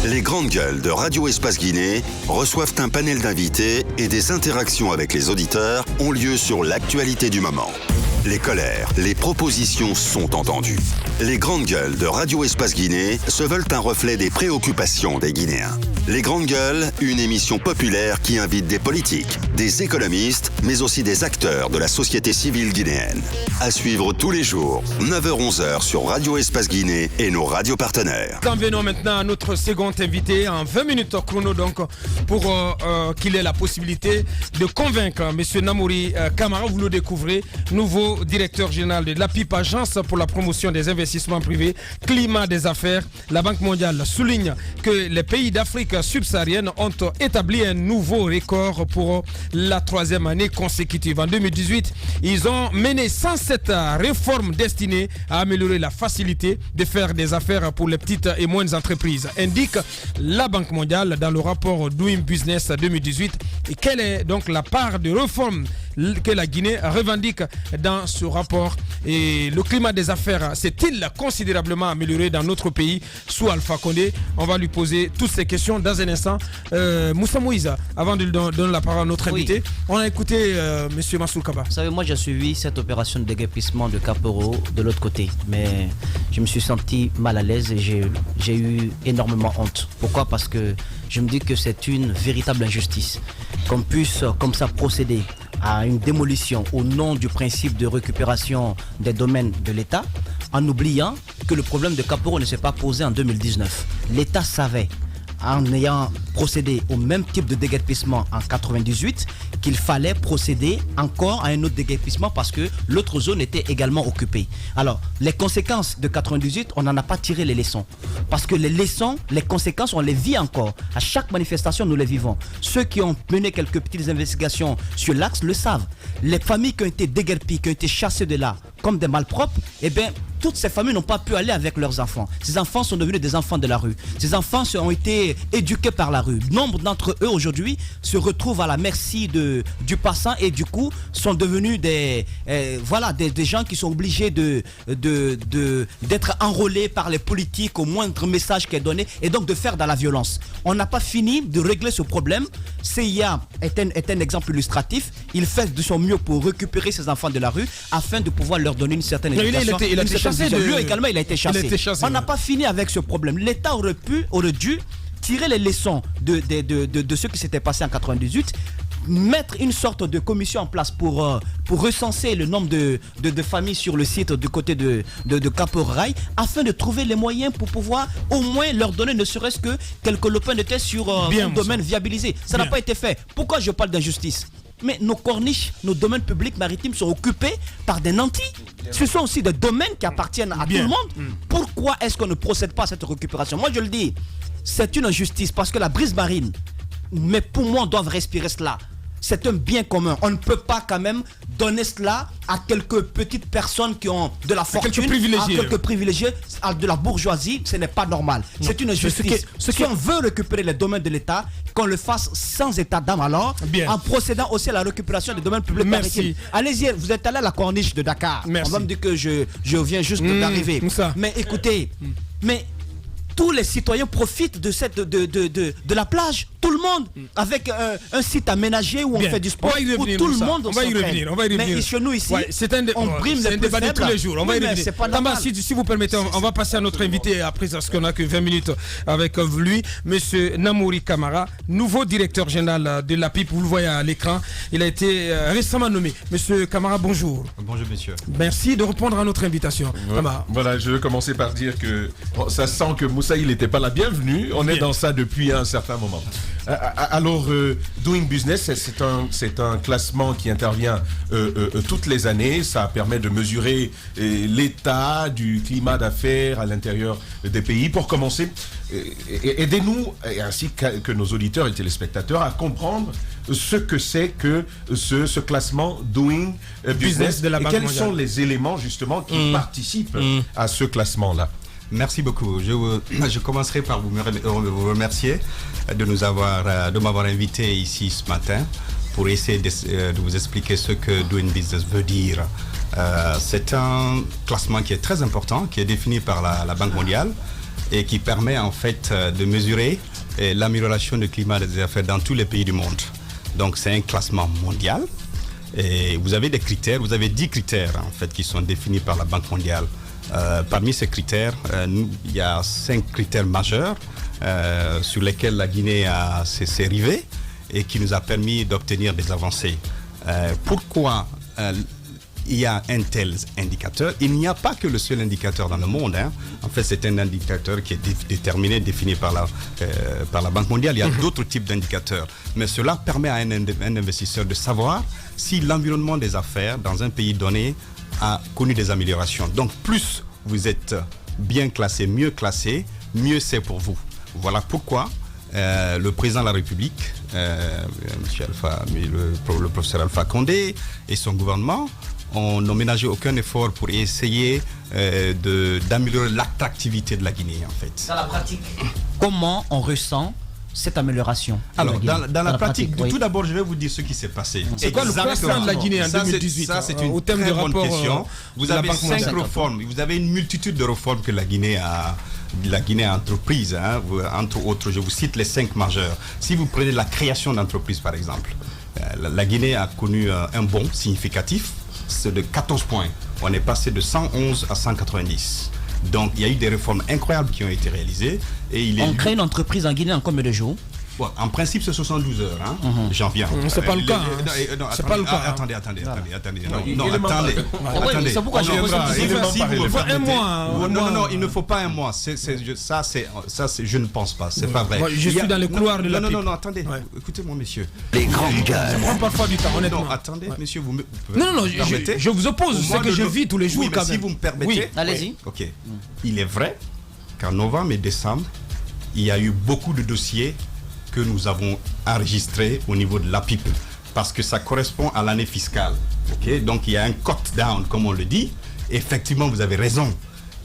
Les grandes gueules de Radio Espace Guinée reçoivent un panel d'invités et des interactions avec les auditeurs ont lieu sur l'actualité du moment. Les colères, les propositions sont entendues. Les grandes gueules de Radio Espace Guinée se veulent un reflet des préoccupations des Guinéens. Les grandes gueules, une émission populaire qui invite des politiques, des économistes, mais aussi des acteurs de la société civile guinéenne. À suivre tous les jours, 9h-11h sur Radio Espace Guinée et nos radios partenaires. Nous venons maintenant à notre second invité en 20 minutes chrono donc pour qu'il ait la possibilité de convaincre M. Namouri Kamara, vous le découvrez, nouveau directeur général de l'APIP, Agence pour la promotion des investissements privés, climat des affaires. La Banque mondiale souligne que les pays d'Afrique subsaharienne ont établi un nouveau record pour la 3e année consécutive. En 2018, ils ont mené 107 réformes destinées à améliorer la facilité de faire des affaires pour les petites et moyennes entreprises, indique la Banque mondiale dans le rapport Doing Business 2018. Et quelle est donc la part de réformes que la Guinée revendique dans ce rapport? Et le climat des affaires s'est-il considérablement amélioré dans notre pays sous Alpha Condé? On va lui poser toutes ces questions dans un instant. Moussa Moïse, avant de donner la parole à notre invité, on a écouté M. Massoul Kaba. Vous savez, moi j'ai suivi cette opération de déguerpissement de Kaporo de l'autre côté, mais je me suis senti mal à l'aise et j'ai eu énormément honte. Pourquoi? Parce que je me dis que c'est une véritable injustice qu'on puisse comme ça procéder à une démolition au nom du principe de récupération des domaines de l'État, en oubliant que le problème de Kaporo ne s'est pas posé en 2019. L'État savait, en ayant procédé au même type de déguerpissement en 98, qu'il fallait procéder encore à un autre déguerpissement parce que l'autre zone était également occupée. Alors, les conséquences de 98, on n'en a pas tiré les leçons. Parce que les leçons, les conséquences, on les vit encore. À chaque manifestation, nous les vivons. Ceux qui ont mené quelques petites investigations sur l'axe le savent. Les familles qui ont été déguerpies, qui ont été chassées de là, comme des malpropres, eh bien, toutes ces familles n'ont pas pu aller avec leurs enfants. Ces enfants sont devenus des enfants de la rue. Ces enfants ont été éduqués par la rue. Nombre d'entre eux aujourd'hui se retrouvent à la merci du passant et du coup sont devenus des gens qui sont obligés d'être enrôlés par les politiques au moindre message qui est donné et donc de faire dans la violence. On n'a pas fini de régler ce problème. CIA est un exemple illustratif. Il fait de son mieux pour récupérer ces enfants de la rue afin de pouvoir leur donner une certaine éducation. Il a été chassé. Lui également, il a été chassé. On n'a pas fini avec ce problème. L'État aurait dû tirer les leçons de ce qui s'était passé en 98, mettre une sorte de commission en place pour recenser le nombre de familles sur le site du côté de Kaporaï, afin de trouver les moyens pour pouvoir au moins leur donner ne serait-ce que quelques lopins de terre sur un domaine viabilisé. Ça n'a pas été fait. Pourquoi je parle d'injustice? Mais nos corniches, nos domaines publics maritimes sont occupés par des nantis. Ce sont aussi des domaines qui appartiennent à tout le monde. Pourquoi est-ce qu'on ne procède pas à cette récupération? Moi je le dis, c'est une injustice parce que la brise marine, mes poumons doivent respirer cela. C'est un bien commun. On ne peut pas quand même donner cela à quelques petites personnes qui ont de la fortune, à quelques privilégiés, à de la bourgeoisie. Ce n'est pas normal. C'est une injustice. Si on veut récupérer les domaines de l'État, qu'on le fasse sans état d'âme alors, en procédant aussi à la récupération des domaines publics maritimes. Allez-y, vous êtes allé à la corniche de Dakar. On va me dire que je viens juste d'arriver. Mais écoutez, tous les citoyens profitent de la plage, tout le monde, avec un site aménagé où on fait du sport, où tout le monde s'entraîne. Mais chez nous ici, on brime les plus faibles. Tous les jours. On va y revenir. Tamba, si vous permettez, on va passer à notre invité après parce qu'on n'a que 20 minutes avec lui, Monsieur Namouri Kamara, nouveau directeur général de l'APIP. Vous le voyez à l'écran. Il a été récemment nommé. Monsieur Kamara, bonjour. Bonjour, monsieur. Merci de répondre à notre invitation. Voilà, je vais commencer par dire que ça sent que Moussa, il n'était pas la bienvenue. On est dans ça depuis un certain moment. Alors, Doing Business, c'est un classement qui intervient toutes les années. Ça permet de mesurer l'état du climat d'affaires à l'intérieur des pays. Pour commencer, aidez-nous, ainsi que nos auditeurs et téléspectateurs, à comprendre ce que c'est que ce classement Doing Business de la Banque mondiale. Quels sont les éléments justement qui participent à ce classement-là? Merci beaucoup. Je commencerai par vous remercier de m'avoir invité ici ce matin pour essayer de vous expliquer ce que Doing Business veut dire. C'est un classement qui est très important, qui est défini par la Banque mondiale. et qui permet en fait de mesurer l'amélioration du climat des affaires dans tous les pays du monde. Donc c'est un classement mondial et vous avez des critères, vous avez 10 critères en fait qui sont définis par la Banque mondiale. Parmi ces critères, il y a 5 critères majeurs sur lesquels la Guinée s'est rivée et qui nous a permis d'obtenir des avancées. Pourquoi il y a un tel indicateur? Il n'y a pas que le seul indicateur dans le monde. En fait, c'est un indicateur qui est déterminé, défini par la Banque mondiale. Il y a d'autres types d'indicateurs. Mais cela permet à un investisseur de savoir si l'environnement des affaires dans un pays donné a connu des améliorations. Donc, plus vous êtes bien classé, mieux c'est pour vous. Voilà pourquoi le président de la République, le professeur Alpha Condé et son gouvernement n'ont ménagé aucun effort pour essayer d'améliorer l'attractivité de la Guinée, en fait. Dans la pratique, comment on ressent cette amélioration? Alors, dans la pratique, tout d'abord, je vais vous dire ce qui s'est passé. C'est quoi le classement de la Guinée en 2018? Ça, c'est une très bonne question. Vous avez 5 réformes. Vous avez une multitude de réformes que la Guinée a entreprises. Entre autres, je vous cite les 5 majeurs. Si vous prenez la création d'entreprises, par exemple, la Guinée a connu un bond significatif. C'est de 14 points. On est passé de 111 à 190. Donc, il y a eu des réformes incroyables qui ont été réalisées. On crée une entreprise en Guinée en combien de jours? Bon, en principe, c'est 72 heures. J'en viens. C'est pas le cas. C'est pas le cas. Attendez. Non, attendez. C'est pourquoi je un mois. Non, il ne faut pas un mois. Je ne pense pas. C'est pas vrai. Je suis dans les couloirs de la pipe. Non, attendez. Écoutez-moi, messieurs. Les grandes gueules. Ça prend parfois du temps, honnêtement. Non, attendez, messieurs, vous me permettez? Je vous oppose. C'est que je vis tous les jours quand même. Si vous me permettez. Allez-y. Ok. Il est vrai qu'en novembre et décembre, il y a eu beaucoup de dossiers que nous avons enregistré au niveau de l'APIP parce que ça correspond à l'année fiscale. Okay? Donc il y a un cut down, comme on le dit. Effectivement, vous avez raison.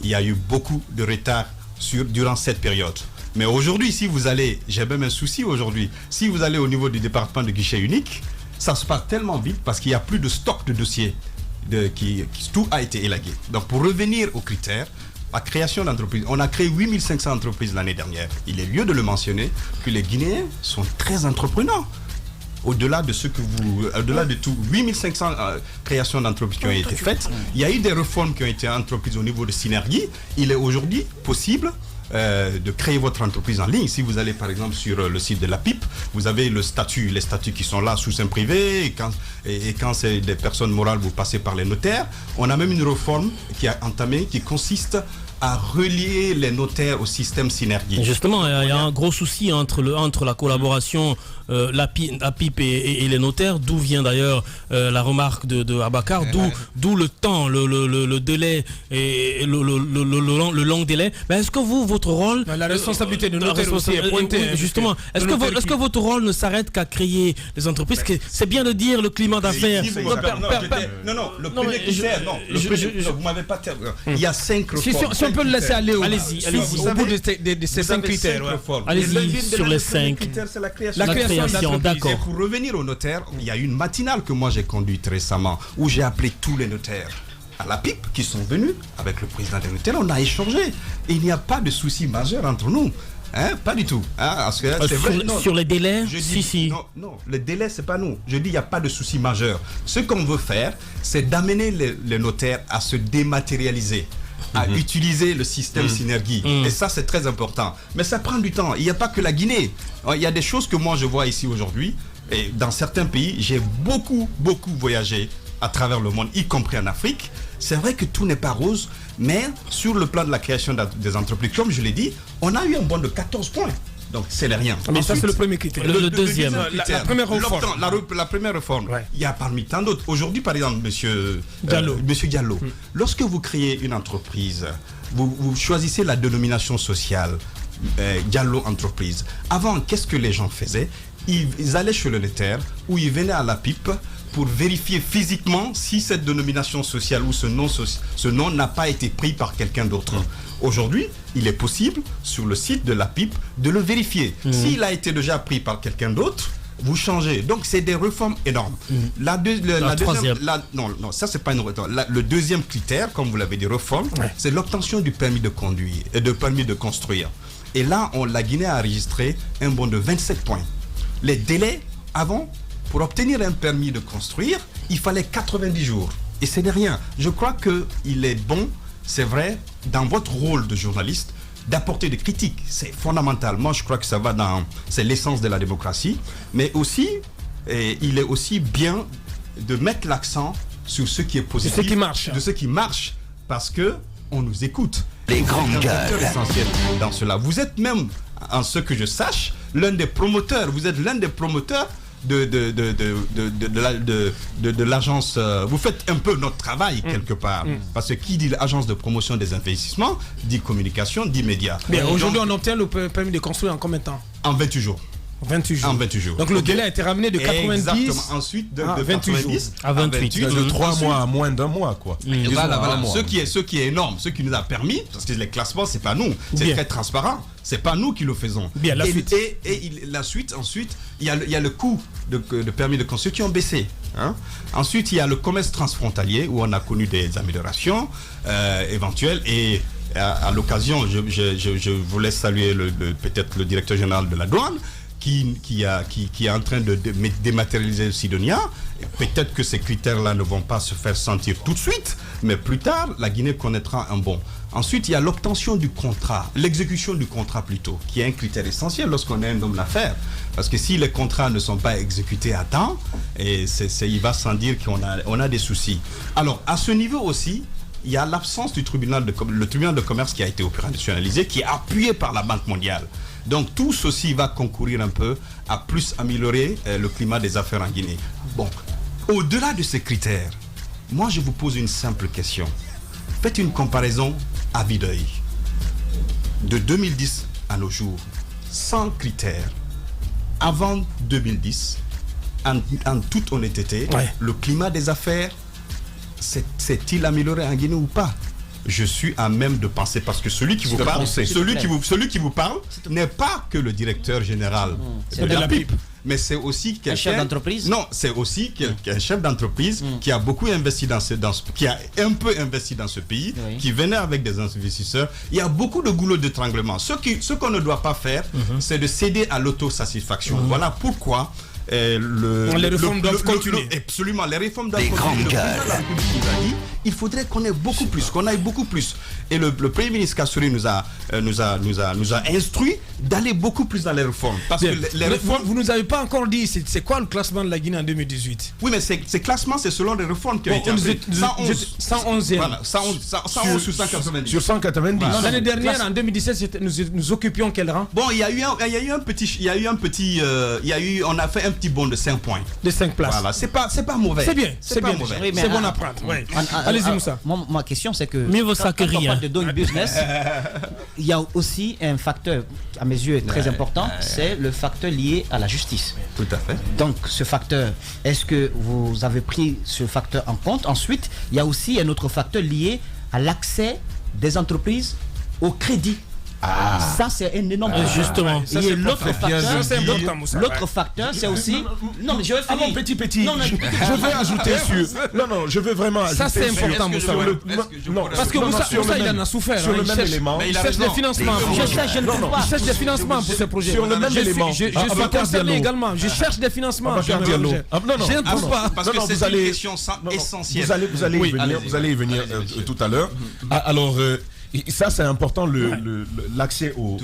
Il y a eu beaucoup de retard durant cette période. Mais aujourd'hui, si vous allez, j'ai même un souci aujourd'hui, si vous allez au niveau du département de guichet unique, ça se passe tellement vite parce qu'il n'y a plus de stock de dossiers. Tout a été élagué. Donc pour revenir aux critères, la création d'entreprises, on a créé 8500 entreprises l'année dernière. Il est lieu de le mentionner que les Guinéens sont très entreprenants. Au-delà de tout, 8500 créations d'entreprises qui ont été faites. Il y a eu des réformes qui ont été entreprises au niveau de synergie. Il est aujourd'hui possible de créer votre entreprise en ligne. Si vous allez par exemple sur le site de la PIP, vous avez les statuts qui sont là sous seing privé et quand c'est des personnes morales, vous passez par les notaires. On a même une réforme qui a entamé qui consiste à relier les notaires au système synergie. Justement, il y a un gros souci entre la collaboration la PIP et les notaires, d'où vient d'ailleurs la remarque de Abakar, d'où le temps, le délai et le long délai. Mais est-ce que votre rôle... La responsabilité de notaire aussi est pointée. Justement, est-ce que votre rôle ne s'arrête qu'à créer des entreprises? C'est bien de dire le climat d'affaires. Non, le premier critère, non, vous m'avez pas terminé. Il y a 5 réformes. Si on peut le laisser aller au bout de ces 5 critères. Allez-y sur les 5. C'est la création. La création, d'accord. Et pour revenir aux notaires, il y a une matinale que moi j'ai conduite récemment où j'ai appelé tous les notaires à la PIP qui sont venus avec le président des notaires. On a échangé et il n'y a pas de souci majeur entre nous. Pas du tout. Parce que c'est vrai. Sur les délais, si. Non, le délai, c'est pas nous. Je dis, il n'y a pas de souci majeur. Ce qu'on veut faire, c'est d'amener les notaires à se dématérialiser, à utiliser le système synergie. Et ça, c'est très important. Mais ça prend du temps. Il n'y a pas que la Guinée. Il y a des choses que moi, je vois ici aujourd'hui. Et dans certains pays, j'ai beaucoup voyagé à travers le monde, y compris en Afrique. C'est vrai que tout n'est pas rose, mais sur le plan de la création des entreprises, comme je l'ai dit, on a eu un bond de 14 points. Donc, c'est rien. Mais ça, c'est le premier critère. Le deuxième. La première réforme. La première réforme. Ouais. Il y a parmi tant d'autres. Aujourd'hui, par exemple, Monsieur Diallo, lorsque vous créez une entreprise, vous choisissez la dénomination sociale, Diallo Entreprise. Avant, qu'est-ce que les gens faisaient? Ils allaient chez le notaire ou ils venaient à la PIP pour vérifier physiquement si cette dénomination sociale ou ce nom n'a pas été pris par quelqu'un d'autre. Aujourd'hui, il est possible, sur le site de la PIP, de le vérifier. S'il a été déjà pris par quelqu'un d'autre, vous changez. Donc, c'est des réformes énormes. Non, ça, c'est pas une réforme. Le deuxième critère, comme vous l'avez dit, réforme, c'est l'obtention du permis de conduire et de permis de construire. Et là, la Guinée a enregistré un bond de 27 points. Les délais avant, pour obtenir un permis de construire, il fallait 90 jours. Et ce n'est rien. Je crois qu'il est bon, c'est vrai, dans votre rôle de journaliste, d'apporter des critiques. C'est fondamental. Moi, je crois que c'est l'essence de la démocratie. Mais aussi, il est aussi bien de mettre l'accent sur ce qui est positif. De ce qui marche. De ce qui marche. Parce qu'on nous écoute. Les grandes gueules. C'est essentiel dans cela. Vous êtes même, en ce que je sache, l'un des promoteurs. Vous êtes l'un des promoteurs de l'agence. Vous faites un peu notre travail quelque part. Parce que qui dit l'agence de promotion des investissements, dit communication, dit médias. Bien, aujourd'hui, on obtient le permis de construire en combien de temps? En 28 jours. 28 jours. En 28 jours. Donc le délai a été ramené de 90. Exactement. Ensuite de 28 90 à 28. De 3 mois à moins d'un mois, quoi. Voilà. Ce qui est énorme, ce qui nous a permis, parce que les classements, c'est pas nous, c'est très transparent, c'est pas nous qui le faisons. Bien, la suite. La suite, ensuite, il y a le coût de permis de construire qui ont baissé. Hein? Ensuite, il y a le commerce transfrontalier où on a connu des améliorations éventuelles et à l'occasion, je voulais saluer peut-être le directeur général de la douane qui est en train de dématérialiser le Sidonia. Peut-être que ces critères-là ne vont pas se faire sentir tout de suite, mais plus tard, la Guinée connaîtra un bond. Ensuite, il y a l'obtention du contrat, l'exécution du contrat plutôt, qui est un critère essentiel lorsqu'on est un homme d'affaires. Parce que si les contrats ne sont pas exécutés à temps, il va sans dire qu'on a des soucis. Alors, à ce niveau aussi, il y a l'absence du tribunal de commerce qui a été opérationnalisé, qui est appuyé par la Banque mondiale. Donc tout ceci va concourir un peu à plus améliorer le climat des affaires en Guinée. Bon, au-delà de ces critères, moi je vous pose une simple question. Faites une comparaison à vue d'œil. De 2010 à nos jours, sans critères, avant 2010, en toute honnêteté, le climat des affaires s'est-il amélioré en Guinée ou pas? Je suis à même de penser, parce que celui qui vous parle, n'est pas que le directeur général de la PIP, mais c'est aussi quelqu'un, un chef d'entreprise. Non, c'est aussi un chef d'entreprise qui a beaucoup investi qui a un peu investi dans ce pays, qui venait avec des investisseurs. Il y a beaucoup de goulot d'étranglement. Ce qu'on ne doit pas faire, c'est de céder à l'autosatisfaction. Voilà pourquoi les réformes doivent continuer. Absolument, les réformes doivent continuer. Il faudrait qu'on ait beaucoup plus, qu'on aille beaucoup plus. Et le Premier ministre Kassouri nous a instruit d'aller beaucoup plus dans les réformes. Parce que les réformes... Vous ne nous avez pas encore dit, c'est quoi le classement de la Guinée en 2018? Oui, mais ces classements, c'est selon les réformes qui ont été faites. 111e. Voilà, 111 sur 190. Sur 190. L'année dernière, en 2017, nous occupions quel rang? Bon, on a fait un petit bond de 5 points. De 5 places. Voilà, c'est pas mauvais. C'est bien, c'est pas mauvais. Oui, c'est bon à prendre. Allez-y, Moussa. Ma question, c'est que mieux vaut ça que rien. Quand on parle de doing business, il y a aussi un facteur, à mes yeux, très important, c'est le facteur lié à la justice. Tout à fait. Donc, ce facteur, est-ce que vous avez pris ce facteur en compte? Ensuite, il y a aussi un autre facteur lié à l'accès des entreprises au crédit. Ça, c'est un énorme justement. Et l'autre facteur, c'est aussi. Non, mais je vais finir. Petit. Non, je veux ajouter sur. Non, je veux vraiment ajouter. Ça, c'est important, Moussa. Parce que Moussa, il en a souffert. Sur le même élément. Il cherche des financements. Il cherche des financements pour ce projet. Sur le même élément. Je suis concerné également. Je cherche des financements. Je ne trouve pas. Parce que c'est une question essentielle. Vous allez y venir tout à l'heure. Alors. Ça, c'est important, l'accès au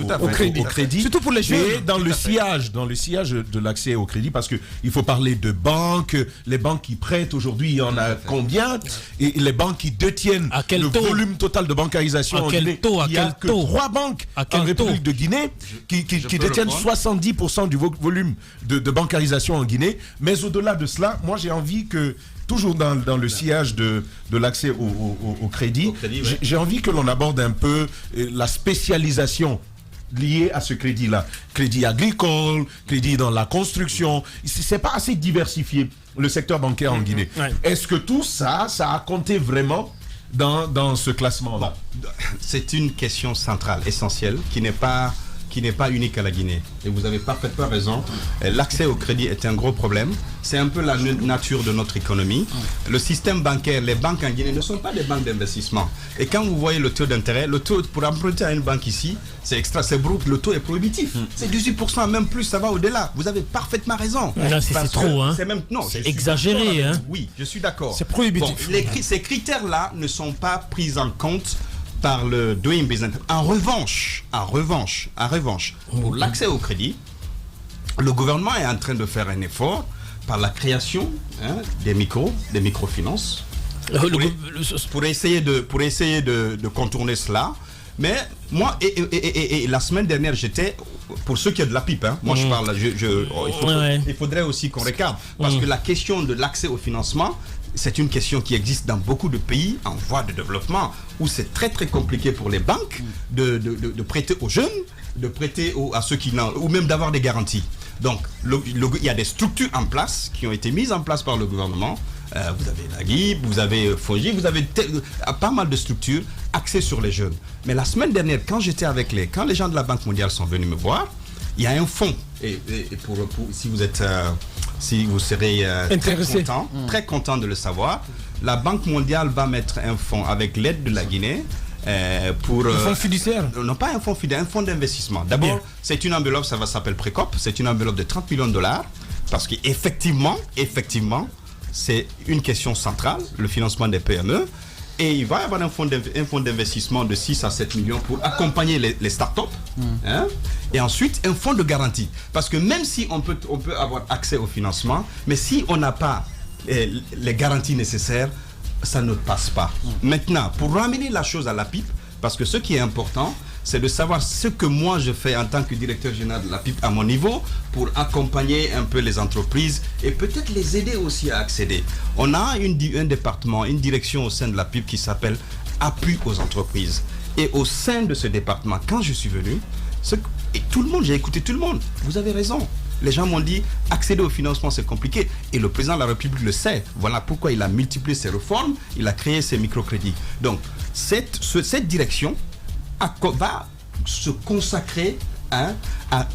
crédit. Surtout pour les jeunes. Et dans le sillage de l'accès au crédit, parce qu'il faut parler de banques, les banques qui prêtent aujourd'hui, il y en a combien? Et les banques qui détiennent le volume total de bancarisation en Guinée. Il n'y a que 3 banques en République de Guinée qui détiennent 70% du volume de bancarisation en Guinée. Mais au-delà de cela, moi j'ai envie que, toujours dans le sillage de l'accès au crédit, j'ai envie que l'on aborde un peu la spécialisation liée à ce crédit-là. Crédit agricole, crédit dans la construction. C'est pas assez diversifié, le secteur bancaire en Guinée. Est-ce que tout ça a compté vraiment dans ce classement-là? C'est une question centrale, essentielle, qui n'est pas qui n'est pas unique à la Guinée. Et vous avez parfaitement raison. L'accès au crédit est un gros problème. C'est un peu la nature de notre économie. Le système bancaire, les banques en Guinée ne sont pas des banques d'investissement. Et quand vous voyez le taux d'intérêt, le taux pour emprunter à une banque ici, c'est brut, le taux est prohibitif. C'est 18%, même plus, ça va au-delà. Vous avez parfaitement raison. Là, c'est trop, hein. C'est exagéré, hein. Oui, je suis d'accord. C'est prohibitif. Bon, ces critères-là ne sont pas pris en compte par le Doing Business. En revanche, pour l'accès au crédit, le gouvernement est en train de faire un effort par la création des microfinances pour essayer de contourner cela. Mais moi, et la semaine dernière, j'étais, pour ceux qui ont de la pipe, moi je parle, il faudrait aussi qu'on regarde, parce que la question de l'accès au financement, c'est une question qui existe dans beaucoup de pays en voie de développement, où c'est très très compliqué pour les banques de prêter aux jeunes, de prêter à ceux qui n'ont, ou même d'avoir des garanties. Donc, il y a des structures en place, qui ont été mises en place par le gouvernement. Vous avez la GIB, vous avez FONGI, vous avez pas mal de structures axées sur les jeunes. Mais la semaine dernière, quand les gens de la Banque mondiale sont venus me voir, il y a un fonds, et si vous serez très content de le savoir, la Banque mondiale va mettre un fonds avec l'aide de la Guinée pour... Un fonds fiduciaire? Non, pas un fonds fiduciaire, un fonds d'investissement. D'abord, c'est une enveloppe, ça va s'appeler Précop, c'est une enveloppe de 30 millions de dollars, parce qu'effectivement, c'est une question centrale, le financement des PME. Et il va y avoir un fonds d'investissement de 6 à 7 millions pour accompagner les startups. Et ensuite, un fonds de garantie. Parce que même si on peut avoir accès au financement, mais si on n'a pas les garanties nécessaires, ça ne passe pas. Maintenant, pour ramener la chose à la pipe, parce que ce qui est important, c'est de savoir ce que moi je fais en tant que directeur général de la PIP à mon niveau pour accompagner un peu les entreprises et peut-être les aider aussi à accéder. On a un département, une direction au sein de la PIP qui s'appelle Appui aux entreprises. Et au sein de ce département, quand je suis venu, j'ai écouté tout le monde. Vous avez raison. Les gens m'ont dit, accéder au financement, c'est compliqué. Et le président de la République le sait. Voilà pourquoi il a multiplié ses réformes, il a créé ses microcrédits. Donc, cette direction va se consacrer à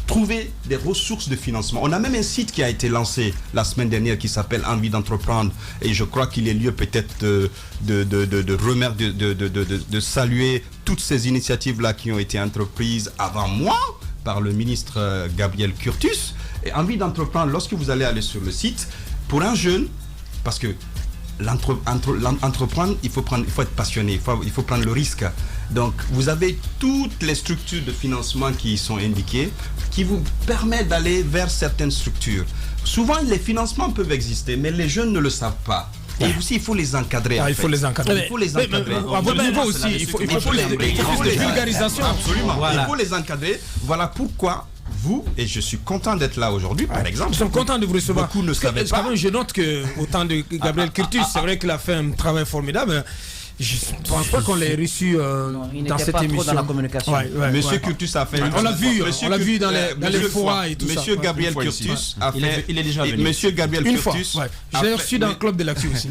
trouver des ressources de financement. On a même un site qui a été lancé la semaine dernière qui s'appelle Envie d'entreprendre et je crois qu'il est lieu peut-être de saluer toutes ces initiatives-là qui ont été entreprises avant moi par le ministre Gabriel Curtus. Et Envie d'entreprendre, lorsque vous allez sur le site, pour un jeune, parce que l'entreprendre, il faut être passionné, il faut prendre le risque. Donc, vous avez toutes les structures de financement qui y sont indiquées, qui vous permettent d'aller vers certaines structures. Souvent, les financements peuvent exister, mais les jeunes ne le savent pas. Et aussi, il faut les encadrer. Il faut les encadrer. Il faut les encadrer. À votre niveau aussi, il faut les vulgarisation. Absolument. Il faut les encadrer. Voilà pourquoi vous, et je suis content d'être là aujourd'hui, par exemple. Nous sommes contents de vous recevoir. Beaucoup ne savaient pas. Je note qu'au temps de Gabriel Curtus, c'est vrai qu'il a fait un travail formidable. Je ne pense pas qu'on l'ait reçu dans cette émission. Dans la communication. Monsieur Curtus a fait. On l'a vu dans les forats et tout ça. Monsieur Gabriel Curtus a fait. Il est déjà venu. Monsieur Gabriel Curtus. Je l'ai reçu dans le club de l'actu aussi.